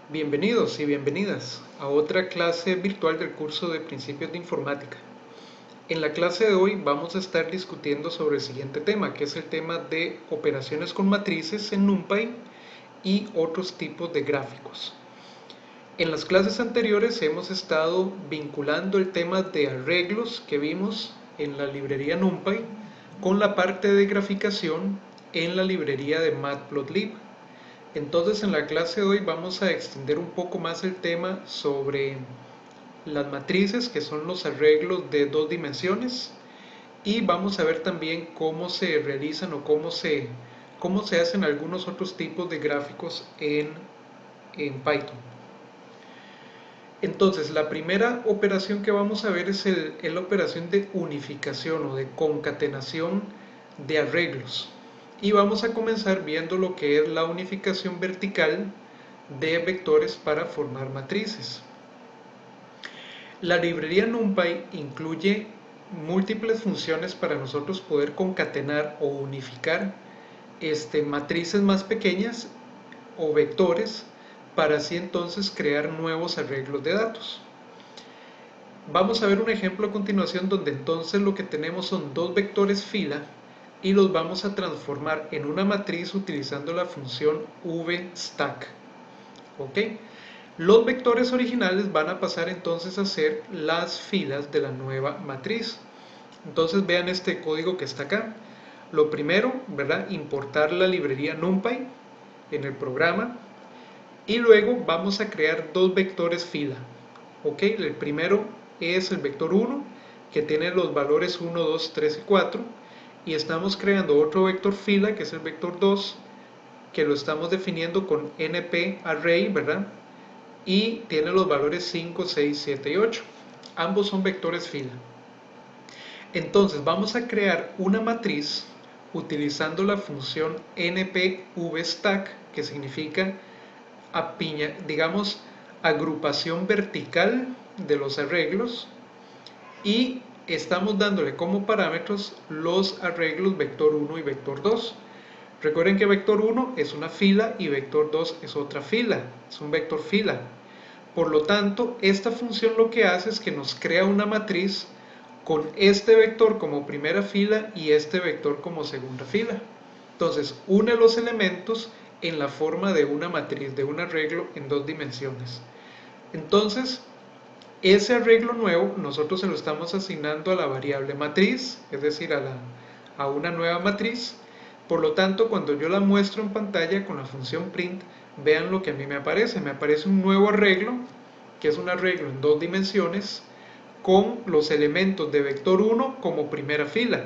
Bienvenidos y bienvenidas a otra clase virtual del curso de Principios de Informática. En la clase de hoy vamos a estar discutiendo sobre el siguiente tema, que es el tema de operaciones con matrices en NumPy y otros tipos de gráficos. En las clases anteriores hemos estado vinculando el tema de arreglos que vimos en la librería NumPy con la parte de graficación en la librería de Matplotlib. Entonces en la clase de hoy vamos a extender un poco más el tema sobre las matrices, que son los arreglos de dos dimensiones, y vamos a ver también cómo se realizan o cómo se hacen algunos otros tipos de gráficos en Python. Entonces la primera operación que vamos a ver es la operación de unificación o de concatenación de arreglos. Y vamos a comenzar viendo lo que es la unificación vertical de vectores para formar matrices. La librería NumPy incluye múltiples funciones para nosotros poder concatenar o unificar matrices más pequeñas o vectores para así entonces crear nuevos arreglos de datos. Vamos a ver un ejemplo a continuación donde entonces lo que tenemos son dos vectores fila y los vamos a transformar en una matriz utilizando la función vstack. ¿Ok? Los vectores originales van a pasar entonces a ser las filas de la nueva matriz. Entonces vean este código que está acá. Lo primero, ¿verdad? Importar la librería NumPy en el programa y luego vamos a crear dos vectores fila. ¿Ok? El primero es el vector 1 que tiene los valores 1, 2, 3 y 4. Y estamos creando otro vector fila que es el vector 2 que lo estamos definiendo con np_array, ¿verdad? Y tiene los valores 5, 6, 7 y 8. Ambos son vectores fila. Entonces vamos a crear una matriz utilizando la función np_vstack, que significa digamos agrupación vertical de los arreglos, y estamos dándole como parámetros los arreglos vector 1 y vector 2. Recuerden que vector 1 es una fila y vector 2 es otra fila, es un vector fila. Por lo tanto, esta función lo que hace es que nos crea una matriz con este vector como primera fila y este vector como segunda fila. Entonces, une los elementos en la forma de una matriz, de un arreglo en dos dimensiones. Entonces, ese arreglo nuevo nosotros se lo estamos asignando a la variable matriz, es decir, a una nueva matriz. Por lo tanto, cuando yo la muestro en pantalla con la función print, vean lo que a mí me aparece. Me aparece un nuevo arreglo, que es un arreglo en dos dimensiones, con los elementos de vector 1 como primera fila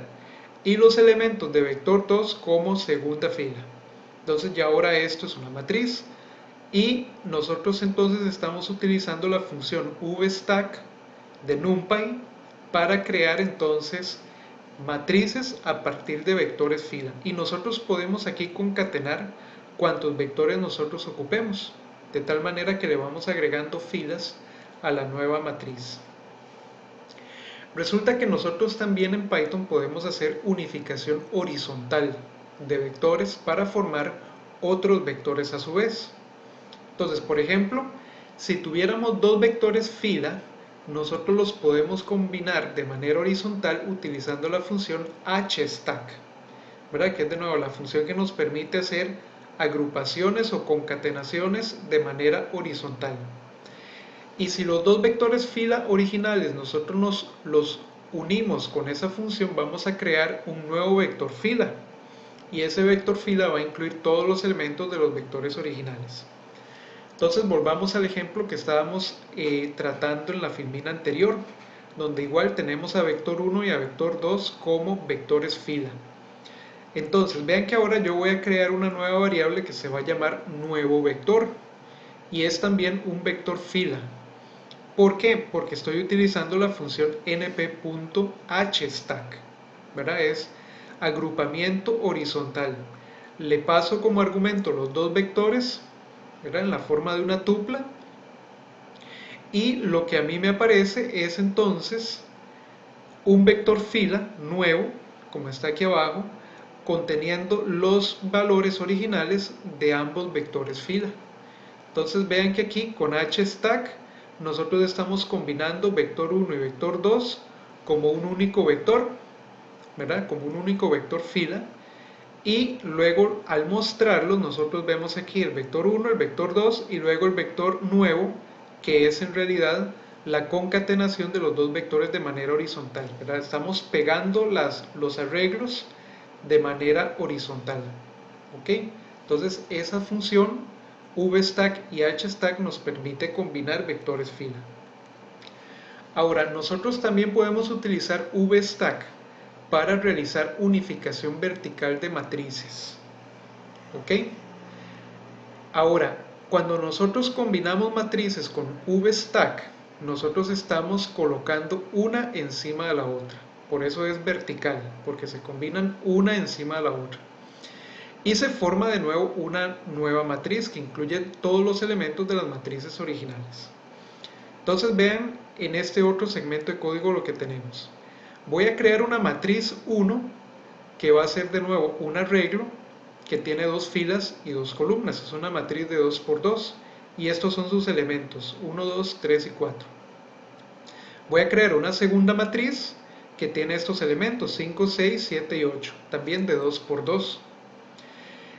y los elementos de vector 2 como segunda fila. Entonces ya ahora esto es una matriz. Y nosotros entonces estamos utilizando la función vstack de NumPy para crear entonces matrices a partir de vectores fila. Y nosotros podemos aquí concatenar cuantos vectores nosotros ocupemos, de tal manera que le vamos agregando filas a la nueva matriz. Resulta que nosotros también en Python podemos hacer unificación horizontal de vectores para formar otros vectores a su vez. Entonces, por ejemplo, si tuviéramos dos vectores fila, nosotros los podemos combinar de manera horizontal utilizando la función hstack, ¿verdad? Que es de nuevo la función que nos permite hacer agrupaciones o concatenaciones de manera horizontal. Y si los dos vectores fila originales nosotros los unimos con esa función, vamos a crear un nuevo vector fila. Y ese vector fila va a incluir todos los elementos de los vectores originales. Entonces volvamos al ejemplo que estábamos tratando en la filmina anterior, donde igual tenemos a vector 1 y a vector 2 como vectores fila. Entonces vean que ahora yo voy a crear una nueva variable que se va a llamar nuevo vector y es también un vector fila. ¿Por qué? Porque estoy utilizando la función np.hstack, ¿verdad? Es agrupamiento horizontal. Le paso como argumento los dos vectores, ¿verdad? En la forma de una tupla, y lo que a mí me aparece es entonces un vector fila nuevo, como está aquí abajo, conteniendo los valores originales de ambos vectores fila. Entonces vean que aquí con hstack nosotros estamos combinando vector 1 y vector 2 como un único vector, ¿verdad? Como un único vector fila. Y luego al mostrarlos nosotros vemos aquí el vector 1, el vector 2 y luego el vector nuevo, que es en realidad la concatenación de los dos vectores de manera horizontal, ¿verdad? Estamos pegando los arreglos de manera horizontal, ¿ok? Entonces esa función vstack y hstack nos permite combinar vectores fila. Ahora nosotros también podemos utilizar vstack para realizar unificación vertical de matrices, ¿ok? Ahora, cuando nosotros combinamos matrices con vstack, nosotros estamos colocando una encima de la otra. Por eso es vertical, porque se combinan una encima de la otra. Y se forma de nuevo una nueva matriz que incluye todos los elementos de las matrices originales. Entonces vean en este otro segmento de código lo que tenemos. Voy a crear una matriz 1 que va a ser de nuevo un arreglo que tiene dos filas y dos columnas. Es una matriz de 2 por 2 y estos son sus elementos 1, 2, 3 y 4. Voy a crear una segunda matriz que tiene estos elementos 5, 6, 7 y 8, también de 2 por 2.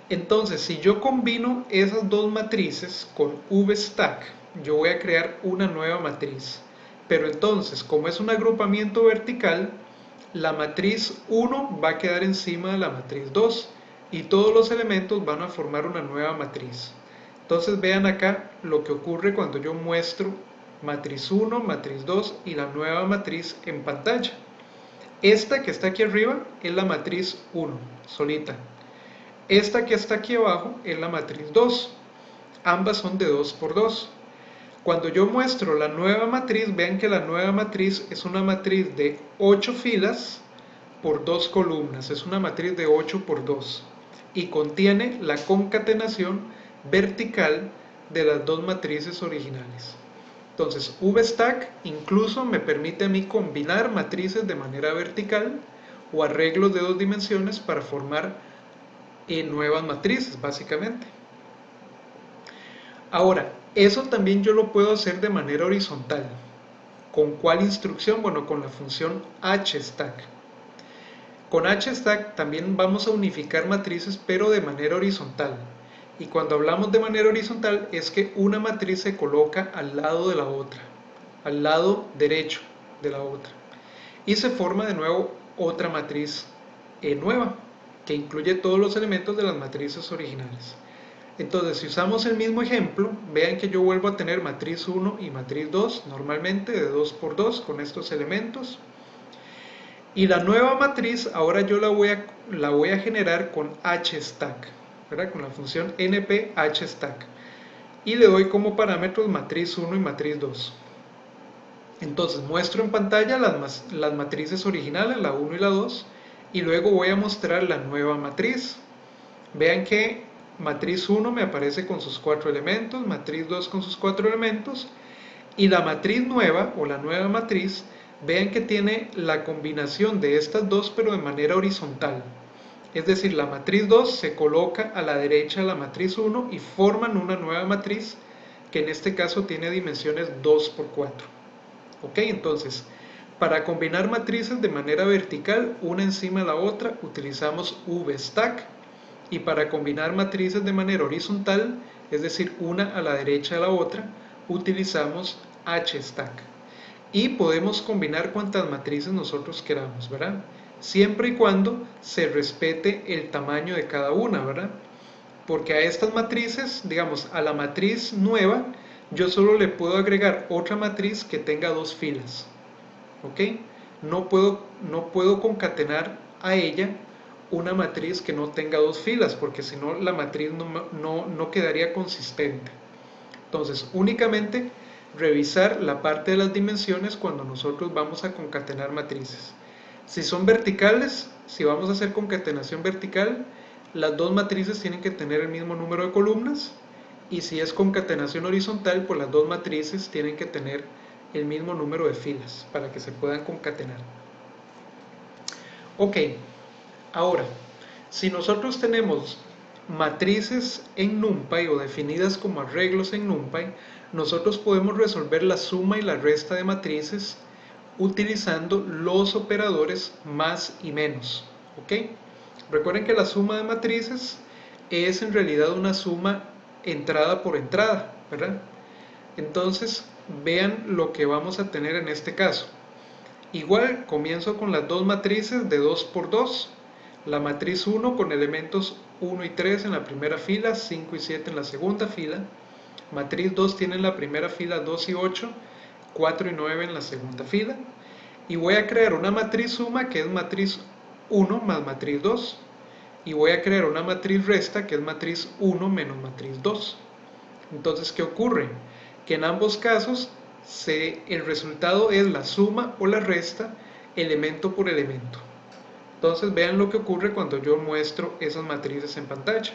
Entonces, si yo combino esas dos matrices con vstack, yo voy a crear una nueva matriz. Pero entonces, como es un agrupamiento vertical, la matriz 1 va a quedar encima de la matriz 2 y todos los elementos van a formar una nueva matriz. Entonces vean acá lo que ocurre cuando yo muestro matriz 1, matriz 2 y la nueva matriz en pantalla. Esta que está aquí arriba es la matriz 1, solita. Esta que está aquí abajo es la matriz 2. Ambas son de 2 por 2. Cuando yo muestro la nueva matriz, vean que la nueva matriz es una matriz de 8 filas por 2 columnas. Es una matriz de 8 por 2 y contiene la concatenación vertical de las dos matrices originales. Entonces, vstack incluso me permite a mí combinar matrices de manera vertical o arreglos de dos dimensiones para formar nuevas matrices, básicamente. Ahora, eso también yo lo puedo hacer de manera horizontal. ¿Con cuál instrucción? Bueno, con la función hstack. Con hstack también vamos a unificar matrices, pero de manera horizontal. Y cuando hablamos de manera horizontal es que una matriz se coloca al lado de la otra, al lado derecho de la otra. Y se forma de nuevo otra matriz nueva, que incluye todos los elementos de las matrices originales. Entonces, si usamos el mismo ejemplo, vean que yo vuelvo a tener matriz 1 y matriz 2, normalmente de 2 por 2 con estos elementos. Y la nueva matriz, ahora yo la voy a generar con hstack, ¿verdad? Con la función np hstack. Y le doy como parámetros matriz 1 y matriz 2. Entonces, muestro en pantalla las matrices originales, la 1 y la 2, y luego voy a mostrar la nueva matriz. Vean que matriz 1 me aparece con sus 4 elementos, matriz 2 con sus 4 elementos, y la matriz nueva o la nueva matriz, vean que tiene la combinación de estas dos pero de manera horizontal. Es decir, la matriz 2 se coloca a la derecha de la matriz 1 y forman una nueva matriz que en este caso tiene dimensiones 2 por 4. Ok, entonces, para combinar matrices de manera vertical, una encima de la otra, utilizamos vstack. Y para combinar matrices de manera horizontal, es decir, una a la derecha de la otra, utilizamos hstack. Y podemos combinar cuantas matrices nosotros queramos, ¿verdad? Siempre y cuando se respete el tamaño de cada una, ¿verdad? Porque a estas matrices, digamos, a la matriz nueva, yo solo le puedo agregar otra matriz que tenga dos filas, ¿ok? No puedo concatenar a ella una matriz que no tenga dos filas, porque si no la matriz no quedaría consistente. Entonces, únicamente revisar la parte de las dimensiones cuando nosotros vamos a concatenar matrices. Si son verticales, si vamos a hacer concatenación vertical, las dos matrices tienen que tener el mismo número de columnas, y si es concatenación horizontal, pues las dos matrices tienen que tener el mismo número de filas para que se puedan concatenar. Ok, ahora, si nosotros tenemos matrices en NumPy o definidas como arreglos en NumPy, nosotros podemos resolver la suma y la resta de matrices utilizando los operadores más y menos. ¿Ok? Recuerden que la suma de matrices es en realidad una suma entrada por entrada, ¿verdad? Entonces, vean lo que vamos a tener en este caso. Igual, comienzo con las dos matrices de 2 por 2. La matriz 1 con elementos 1 y 3 en la primera fila, 5 y 7 en la segunda fila. Matriz 2 tiene en la primera fila 2 y 8, 4 y 9 en la segunda fila. Y voy a crear una matriz suma que es matriz 1 más matriz 2. Y voy a crear una matriz resta que es matriz 1 menos matriz 2. Entonces, ¿qué ocurre? Que en ambos casos el resultado es la suma o la resta elemento por elemento. Entonces vean lo que ocurre cuando yo muestro esas matrices en pantalla.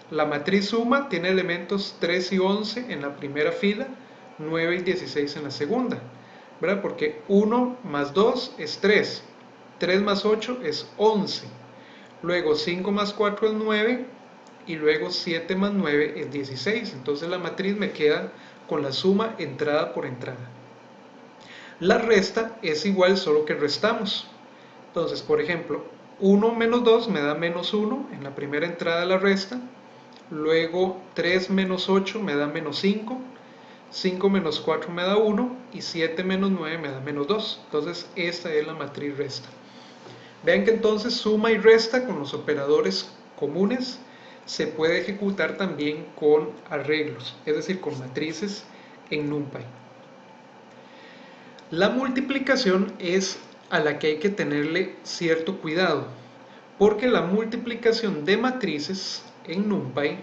La matriz suma tiene elementos 3 y 11 en la primera fila, 9 y 16 en la segunda, ¿verdad? Porque 1 más 2 es 3, 3 más 8 es 11, luego 5 más 4 es 9 y luego 7 más 9 es 16. Entonces la matriz me queda con la suma entrada por entrada. La resta es igual, solo que restamos. Entonces, por ejemplo, 1 menos 2 me da menos 1 en la primera entrada de la resta. Luego 3 menos 8 me da menos 5. 5 menos 4 me da 1. Y 7 menos 9 me da menos 2. Entonces, esta es la matriz resta. Vean que entonces suma y resta con los operadores comunes se puede ejecutar también con arreglos, es decir, con matrices en NumPy. La multiplicación es a la que hay que tenerle cierto cuidado, porque la multiplicación de matrices en NumPy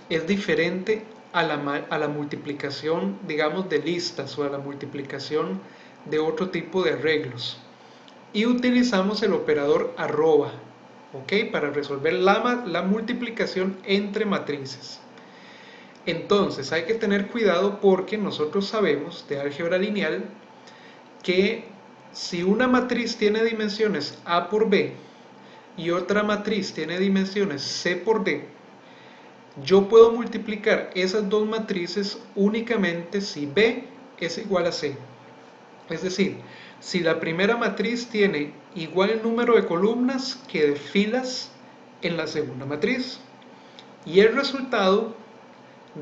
es diferente a la multiplicación, digamos, de listas o a la multiplicación de otro tipo de arreglos. Y utilizamos el operador arroba, ¿ok? Para resolver la multiplicación entre matrices. Entonces hay que tener cuidado porque nosotros sabemos de álgebra lineal que si una matriz tiene dimensiones A por B y otra matriz tiene dimensiones C por D, yo puedo multiplicar esas dos matrices únicamente si B es igual a C. Es decir, si la primera matriz tiene igual número de columnas que de filas en la segunda matriz. Y el resultado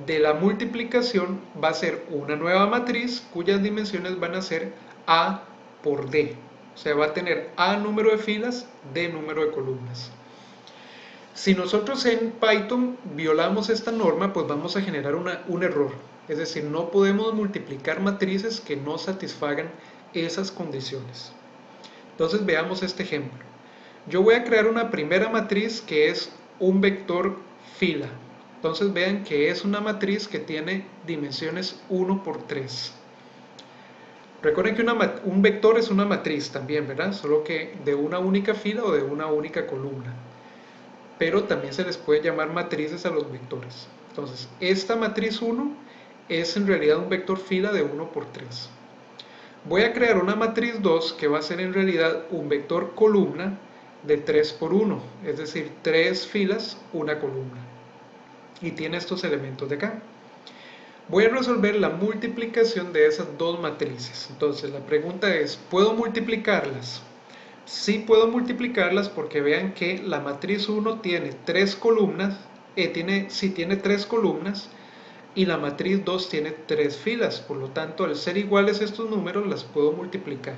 de la multiplicación va a ser una nueva matriz cuyas dimensiones van a ser A por D. O sea, va a tener A número de filas, D número de columnas. Si nosotros en Python violamos esta norma, pues vamos a generar un error. Es decir, no podemos multiplicar matrices que no satisfagan esas condiciones. Entonces veamos este ejemplo. Yo voy a crear una primera matriz que es un vector fila. Entonces vean que es una matriz que tiene dimensiones 1 por 3. Recuerden que un vector es una matriz también, ¿verdad? Solo que de una única fila o de una única columna. Pero también se les puede llamar matrices a los vectores. Entonces, esta matriz 1 es en realidad un vector fila de 1 por 3. Voy a crear una matriz 2 que va a ser en realidad un vector columna de 3 por 1, es decir, 3 filas, una columna. Y tiene estos elementos de acá. Voy a resolver la multiplicación de esas dos matrices. Entonces la pregunta es, ¿puedo multiplicarlas? Sí puedo multiplicarlas porque vean que la matriz 1 tiene 3 columnas, tiene 3 columnas, y la matriz 2 tiene 3 filas, por lo tanto al ser iguales estos números las puedo multiplicar.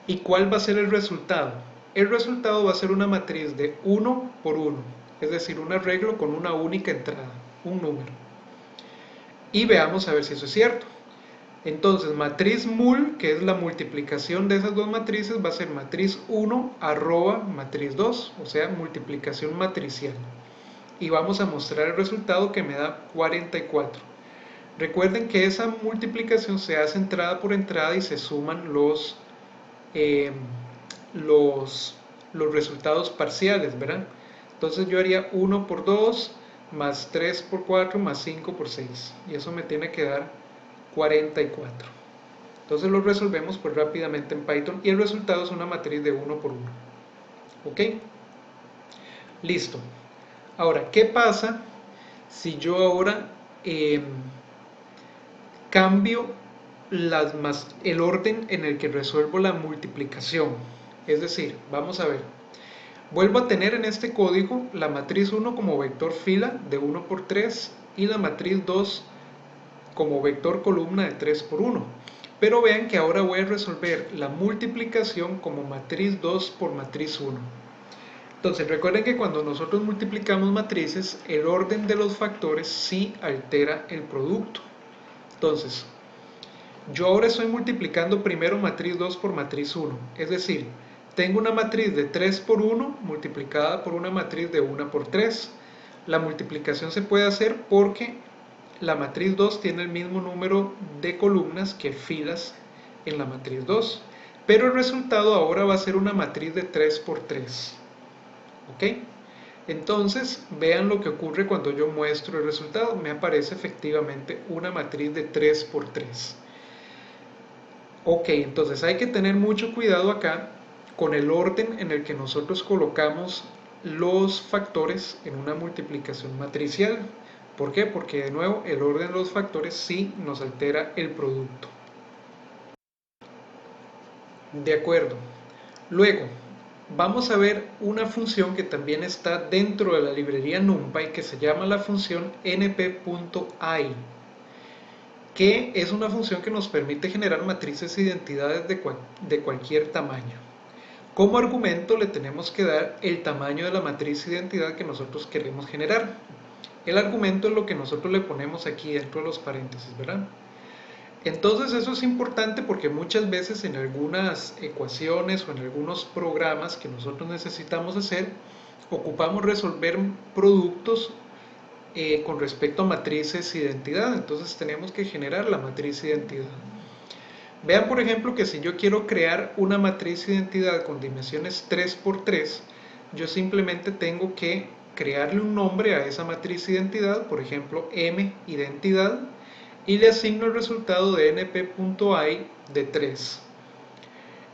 ¿Y cuál va a ser el resultado? El resultado va a ser una matriz de 1 por 1, es decir, un arreglo con una única entrada, un número. Y veamos a ver si eso es cierto. Entonces matriz mul, que es la multiplicación de esas dos matrices, va a ser matriz 1 arroba matriz 2, o sea, multiplicación matricial. Y vamos a mostrar el resultado que me da 44. Recuerden que esa multiplicación se hace entrada por entrada y se suman los resultados parciales, ¿verdad? Entonces yo haría 1 por 2 más 3 por 4 más 5 por 6 y eso me tiene que dar 44. Entonces lo resolvemos pues rápidamente en Python y el resultado es una matriz de 1 por 1. ¿Ok? Listo. Ahora, ¿qué pasa si yo ahora eh, cambio el orden en el que resuelvo la multiplicación? Es decir, vamos a ver, vuelvo a tener en este código la matriz 1 como vector fila de 1 por 3 y la matriz 2 como vector columna de 3 por 1. Pero vean que ahora voy a resolver la multiplicación como matriz 2 por matriz 1. Entonces recuerden que cuando nosotros multiplicamos matrices, el orden de los factores sí altera el producto. Entonces, yo ahora estoy multiplicando primero matriz 2 por matriz 1. Es decir, tengo una matriz de 3 por 1 multiplicada por una matriz de 1 por 3. La multiplicación se puede hacer porque la matriz 2 tiene el mismo número de columnas que filas en la matriz 2. Pero el resultado ahora va a ser una matriz de 3 por 3. ¿Ok? Entonces, vean lo que ocurre cuando yo muestro el resultado. Me aparece efectivamente una matriz de 3 por 3. Ok, entonces hay que tener mucho cuidado acá con el orden en el que nosotros colocamos los factores en una multiplicación matricial. ¿Por qué? Porque de nuevo el orden de los factores sí nos altera el producto. De acuerdo. Luego, vamos a ver una función que también está dentro de la librería NumPy que se llama la función np.i, que es una función que nos permite generar matrices e identidades de cualquier tamaño. Como argumento le tenemos que dar el tamaño de la matriz identidad que nosotros queremos generar. El argumento es lo que nosotros le ponemos aquí dentro de los paréntesis, ¿verdad? Entonces eso es importante porque muchas veces en algunas ecuaciones o en algunos programas que nosotros necesitamos hacer, ocupamos resolver productos con respecto a matrices identidad. Entonces tenemos que generar la matriz identidad. Vean por ejemplo que si yo quiero crear una matriz identidad con dimensiones 3 por 3, yo simplemente tengo que crearle un nombre a esa matriz identidad, por ejemplo m identidad, y le asigno el resultado de np.i de 3.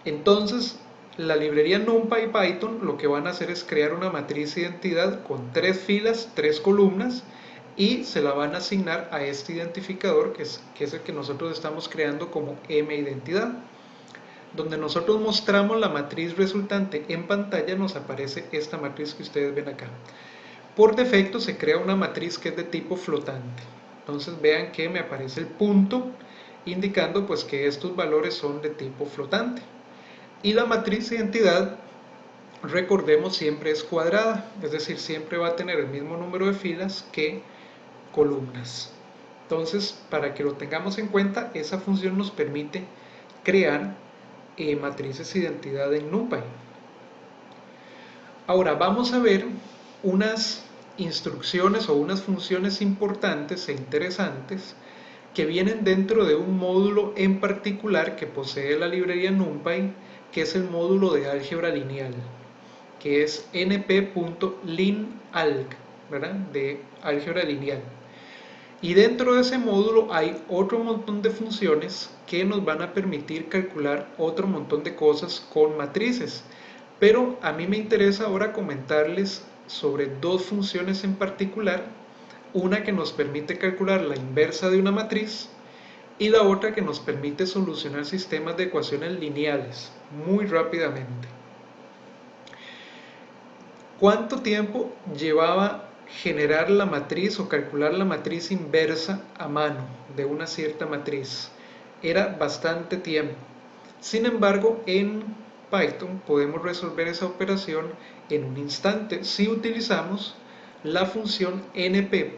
Entonces, la librería NumPy y Python lo que van a hacer es crear una matriz identidad con 3 filas, 3 columnas, y se la van a asignar a este identificador que es el que nosotros estamos creando como m-identidad. Donde nosotros mostramos la matriz resultante en pantalla nos aparece esta matriz que ustedes ven acá. Por defecto se crea una matriz que es de tipo flotante. Entonces vean que me aparece el punto indicando pues que estos valores son de tipo flotante. Y la matriz identidad, recordemos, siempre es cuadrada, es decir, siempre va a tener el mismo número de filas que columnas. Entonces, para que lo tengamos en cuenta, esa función nos permite crear matrices identidad en NumPy. Ahora vamos a ver unas instrucciones o unas funciones importantes e interesantes que vienen dentro de un módulo en particular que posee la librería NumPy, que es el módulo de álgebra lineal, que es np.linalg, ¿verdad? De álgebra lineal. Y dentro de ese módulo hay otro montón de funciones que nos van a permitir calcular otro montón de cosas con matrices. Pero a mí me interesa ahora comentarles sobre dos funciones en particular, una que nos permite calcular la inversa de una matriz y la otra que nos permite solucionar sistemas de ecuaciones lineales muy rápidamente. ¿Cuánto tiempo llevaba generar la matriz o calcular la matriz inversa a mano de una cierta matriz? Era bastante tiempo. Sin embargo, en Python podemos resolver esa operación en un instante si utilizamos la función np.linalg.inv,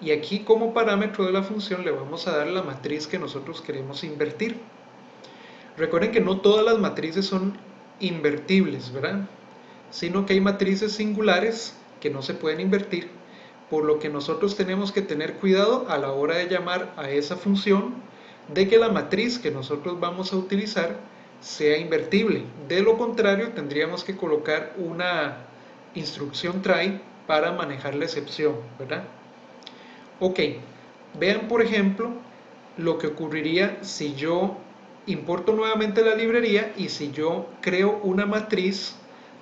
y aquí como parámetro de la función le vamos a dar la matriz que nosotros queremos invertir. Recuerden que no todas las matrices son invertibles, ¿verdad? Sino que hay matrices singulares que no se pueden invertir, por lo que nosotros tenemos que tener cuidado a la hora de llamar a esa función de que la matriz que nosotros vamos a utilizar sea invertible. De lo contrario, tendríamos que colocar una instrucción try para manejar la excepción, ¿verdad? Ok, vean por ejemplo lo que ocurriría si yo importo nuevamente la librería y si yo creo una matriz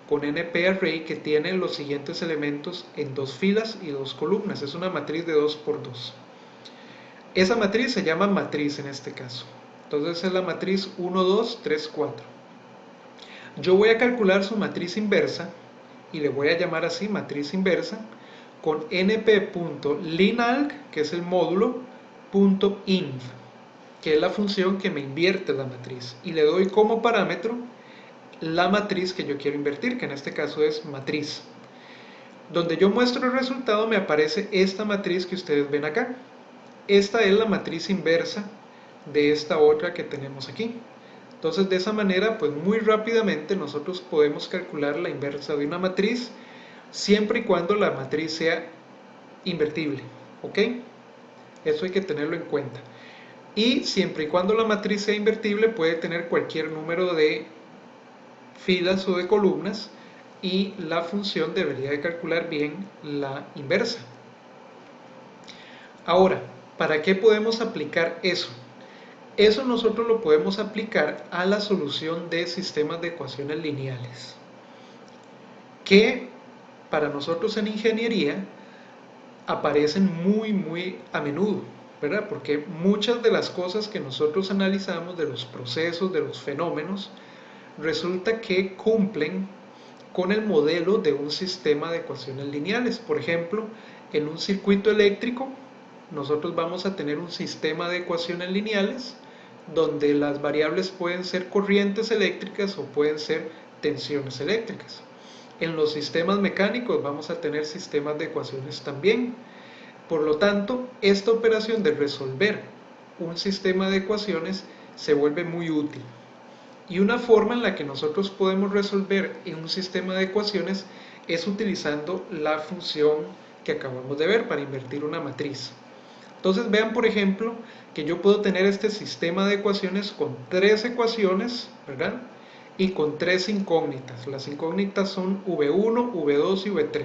con NP Array que tiene los siguientes elementos en 2 filas y 2 columnas. Es una matriz de 2 por 2. Esa matriz se llama matriz en este caso. Entonces es la matriz 1, 2, 3, 4. Yo voy a calcular su matriz inversa y le voy a llamar así matriz inversa con np.linalg, que es el módulo, .inv, que es la función que me invierte la matriz, y le doy como parámetro la matriz que yo quiero invertir, que en este caso es matriz. Donde yo muestro el resultado me aparece esta matriz que ustedes ven acá. Esta es la matriz inversa de esta otra que tenemos aquí. Entonces de esa manera, pues muy rápidamente nosotros podemos calcular la inversa de una matriz, siempre y cuando la matriz sea invertible, ¿ok? Eso hay que tenerlo en cuenta. Y siempre y cuando la matriz sea invertible, puede tener cualquier número de filas o de columnas, y la función debería de calcular bien la inversa. Ahora, ¿para qué podemos aplicar eso? Eso nosotros lo podemos aplicar a la solución de sistemas de ecuaciones lineales, que para nosotros en ingeniería aparecen muy a menudo, ¿verdad? Porque muchas de las cosas que nosotros analizamos, de los procesos, de los fenómenos, resulta que cumplen con el modelo de un sistema de ecuaciones lineales. Por ejemplo, en un circuito eléctrico, nosotros vamos a tener un sistema de ecuaciones lineales donde las variables pueden ser corrientes eléctricas o pueden ser tensiones eléctricas. En los sistemas mecánicos vamos a tener sistemas de ecuaciones también. Por lo tanto, esta operación de resolver un sistema de ecuaciones se vuelve muy útil. Y una forma en la que nosotros podemos resolver en un sistema de ecuaciones es utilizando la función que acabamos de ver para invertir una matriz. Entonces vean, por ejemplo, que yo puedo tener este sistema de ecuaciones con 3 ecuaciones, ¿verdad? Y con 3 incógnitas. Las incógnitas son V1, V2 y V3.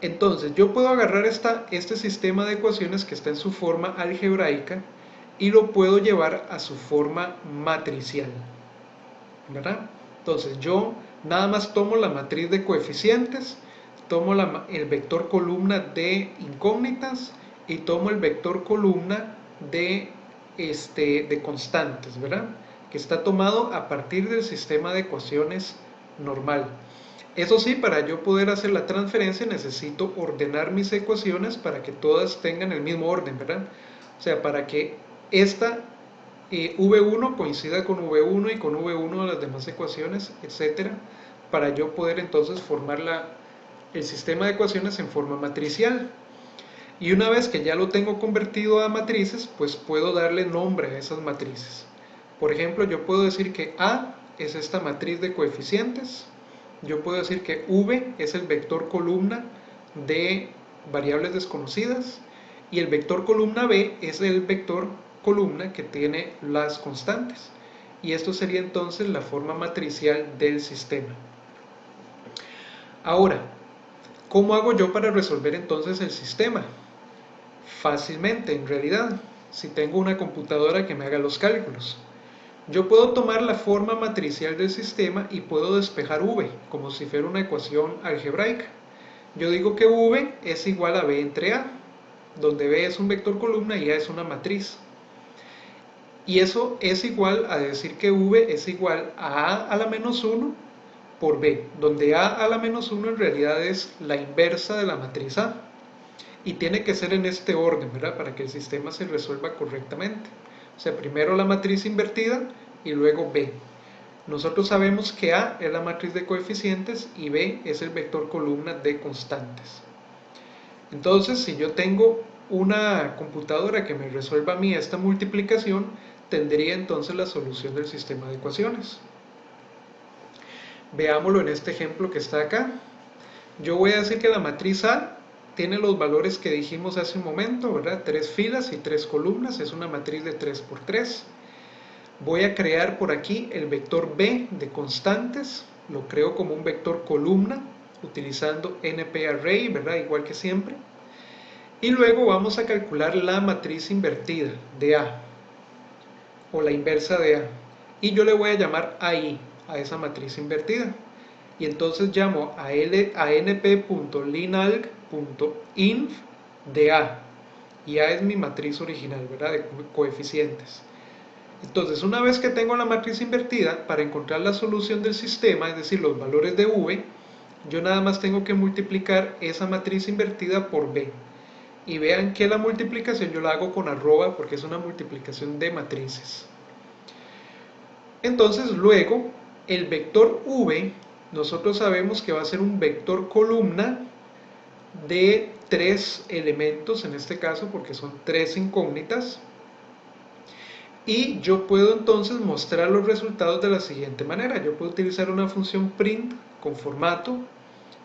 Entonces yo puedo agarrar este sistema de ecuaciones que está en su forma algebraica y lo puedo llevar a su forma matricial, ¿verdad? Entonces yo nada más tomo la matriz de coeficientes, tomo el vector columna de incógnitas y tomo el vector columna de constantes, ¿verdad? Que está tomado a partir del sistema de ecuaciones normal. Eso sí, para yo poder hacer la transferencia necesito ordenar mis ecuaciones para que todas tengan el mismo orden, ¿verdad? O sea, para que esta V1 coincida con V1 y con V1 de las demás ecuaciones, etcétera, para yo poder entonces formar el sistema de ecuaciones en forma matricial. Y una vez que ya lo tengo convertido a matrices, pues puedo darle nombre a esas matrices. Por ejemplo, yo puedo decir que A es esta matriz de coeficientes. Yo puedo decir que V es el vector columna de variables desconocidas. Y el vector columna B es el vector columna que tiene las constantes. Y esto sería entonces la forma matricial del sistema. Ahora, ¿cómo hago yo para resolver entonces el sistema? Fácilmente, en realidad, si tengo una computadora que me haga los cálculos. Yo puedo tomar la forma matricial del sistema y puedo despejar V, como si fuera una ecuación algebraica. Yo digo que V es igual a B entre A, donde B es un vector columna y A es una matriz. Y eso es igual a decir que V es igual a A a la menos 1 por B, donde A a la menos 1 en realidad es la inversa de la matriz A. Y tiene que ser en este orden, ¿verdad? Para que el sistema se resuelva correctamente. O sea, primero la matriz invertida y luego B. Nosotros sabemos que A es la matriz de coeficientes y B es el vector columna de constantes. Entonces, si yo tengo una computadora que me resuelva a mí esta multiplicación, tendría entonces la solución del sistema de ecuaciones. Veámoslo en este ejemplo que está acá. Yo voy a decir que la matriz A tiene los valores que dijimos hace un momento, ¿verdad? 3 filas y 3 columnas, es una matriz de 3 por 3. Voy a crear por aquí el vector B de constantes, lo creo como un vector columna, utilizando NP Array, ¿verdad? Igual que siempre. Y luego vamos a calcular la matriz invertida de A, o la inversa de A. Y yo le voy a llamar AI a esa matriz invertida. y entonces llamo a np.linalg.inf de A, y A es mi matriz original, ¿verdad? De coeficientes. Entonces, una vez que tengo la matriz invertida, para encontrar la solución del sistema, es decir, los valores de V, yo nada más tengo que multiplicar esa matriz invertida por B. Y vean que la multiplicación yo la hago con arroba porque es una multiplicación de matrices. Entonces, luego, el vector V, nosotros sabemos que va a ser un vector columna de 3 elementos, en este caso, porque son 3 incógnitas. Y yo puedo entonces mostrar los resultados de la siguiente manera. Yo puedo utilizar una función print con formato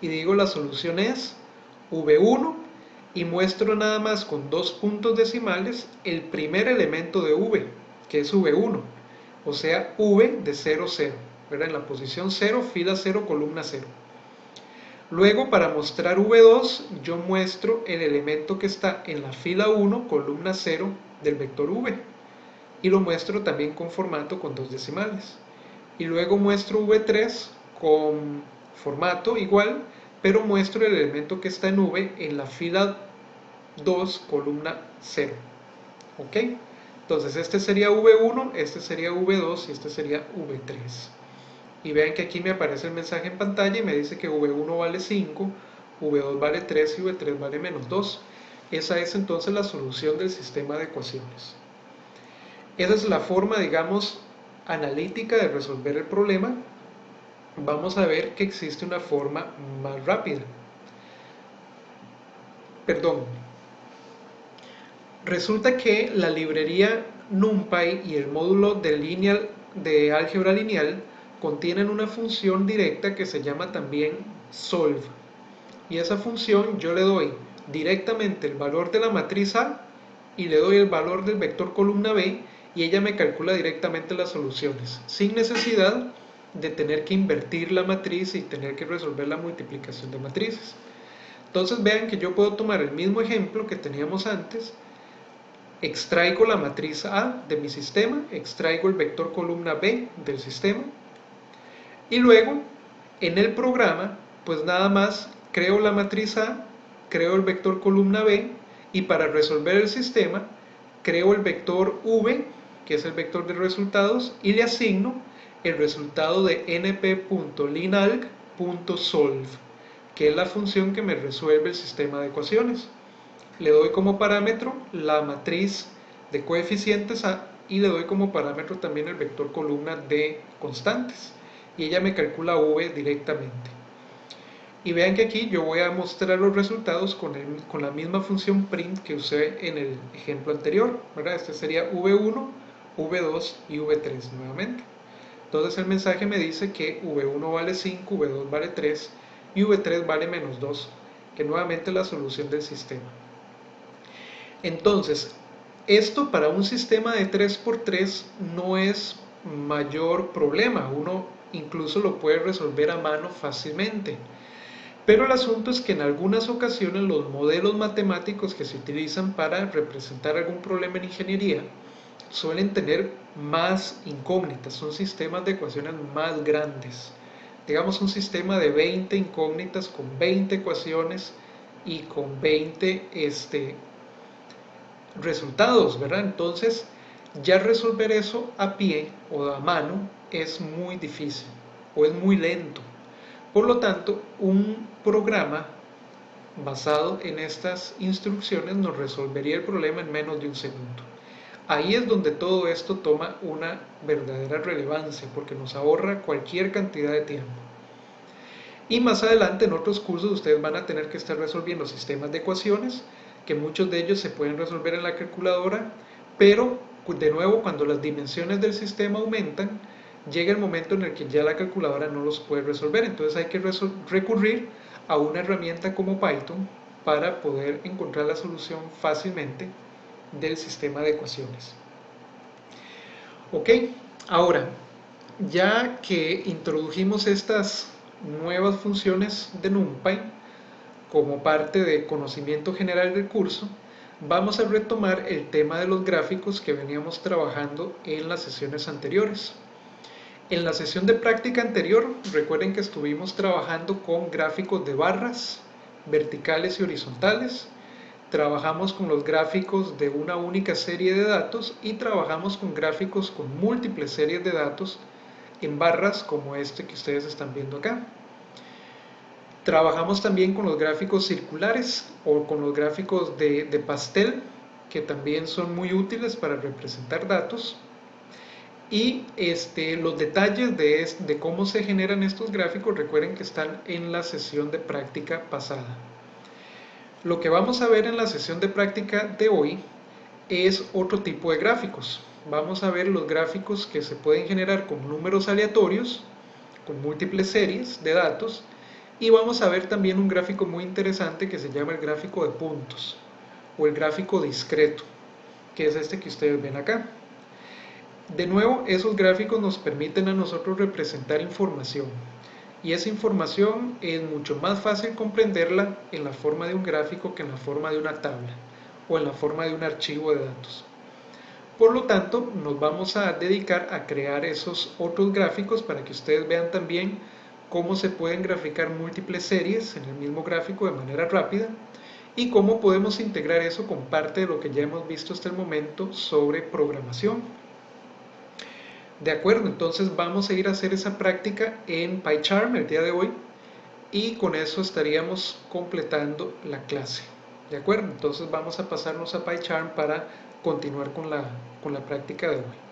y digo la solución es V1 y muestro nada más con 2 puntos decimales el primer elemento de V, que es V1, o sea, V de 0, 0, ¿verdad? En la posición 0, fila 0, columna 0. Luego, para mostrar V2, yo muestro el elemento que está en la fila 1, columna 0 del vector V. Y lo muestro también con formato con 2 decimales. Y luego muestro V3 con formato igual, pero muestro el elemento que está en V en la fila 2, columna 0. ¿Ok? Entonces este sería V1, este sería V2 y este sería V3. Y vean que aquí me aparece el mensaje en pantalla y me dice que V1 vale 5, V2 vale 3 y V3 vale menos 2. Esa es entonces la solución del sistema de ecuaciones. Esa es la forma, digamos, analítica de resolver el problema. Vamos a ver que existe una forma más rápida. Perdón. Resulta que la librería NumPy y el módulo de álgebra lineal contienen una función directa que se llama también solve. Y esa función yo le doy directamente el valor de la matriz A y le doy el valor del vector columna B y ella me calcula directamente las soluciones, sin necesidad de tener que invertir la matriz y tener que resolver la multiplicación de matrices. Entonces vean que yo puedo tomar el mismo ejemplo que teníamos antes, extraigo la matriz A de mi sistema, extraigo el vector columna B del sistema y luego en el programa pues nada más creo la matriz A, creo el vector columna B y para resolver el sistema creo el vector V, que es el vector de resultados, y le asigno el resultado de np.linalg.solve, que es la función que me resuelve el sistema de ecuaciones. Le doy como parámetro la matriz de coeficientes A y le doy como parámetro también el vector columna de constantes. Y ella me calcula V directamente. Y vean que aquí yo voy a mostrar los resultados con la misma función print que usé en el ejemplo anterior, ¿verdad? Este sería V1, V2 y V3 nuevamente. Entonces el mensaje me dice que V1 vale 5, V2 vale 3 y V3 vale menos 2, que nuevamente es la solución del sistema. Entonces, esto para un sistema de 3×3 no es mayor problema, uno incluso lo puede resolver a mano fácilmente. Pero el asunto es que en algunas ocasiones los modelos matemáticos que se utilizan para representar algún problema en ingeniería suelen tener más incógnitas, son sistemas de ecuaciones más grandes. Digamos un sistema de 20 incógnitas con 20 ecuaciones y con 20 resultados, ¿verdad? Entonces ya resolver eso a pie o a mano es muy difícil o es muy lento. Por lo tanto, un programa basado en estas instrucciones nos resolvería el problema en menos de un segundo. Ahí es donde todo esto toma una verdadera relevancia porque nos ahorra cualquier cantidad de tiempo. Y más adelante en otros cursos ustedes van a tener que estar resolviendo sistemas de ecuaciones, que muchos de ellos se pueden resolver en la calculadora, pero de nuevo cuando las dimensiones del sistema aumentan, llega el momento en el que ya la calculadora no los puede resolver, entonces hay que recurrir a una herramienta como Python para poder encontrar la solución fácilmente del sistema de ecuaciones. Ok, ahora, ya que introdujimos estas nuevas funciones de NumPy como parte de conocimiento general del curso, vamos a retomar el tema de los gráficos que veníamos trabajando en las sesiones anteriores. En la sesión de práctica anterior, recuerden que estuvimos trabajando con gráficos de barras verticales y horizontales. Trabajamos con los gráficos de una única serie de datos y trabajamos con gráficos con múltiples series de datos en barras como este que ustedes están viendo acá. Trabajamos también con los gráficos circulares o con los gráficos de pastel, que también son muy útiles para representar datos. Y los detalles de cómo se generan estos gráficos, recuerden que están en la sesión de práctica pasada. Lo que vamos a ver en la sesión de práctica de hoy es otro tipo de gráficos. Vamos a ver los gráficos que se pueden generar con números aleatorios, con múltiples series de datos, y vamos a ver también un gráfico muy interesante que se llama el gráfico de puntos o el gráfico discreto, que es este que ustedes ven acá. De nuevo, esos gráficos nos permiten a nosotros representar información, y esa información es mucho más fácil comprenderla en la forma de un gráfico que en la forma de una tabla o en la forma de un archivo de datos. Por lo tanto, nos vamos a dedicar a crear esos otros gráficos para que ustedes vean también cómo se pueden graficar múltiples series en el mismo gráfico de manera rápida y cómo podemos integrar eso con parte de lo que ya hemos visto hasta el momento sobre programación. De acuerdo, entonces vamos a ir a hacer esa práctica en PyCharm el día de hoy y con eso estaríamos completando la clase. De acuerdo, entonces vamos a pasarnos a PyCharm para continuar con la práctica de hoy.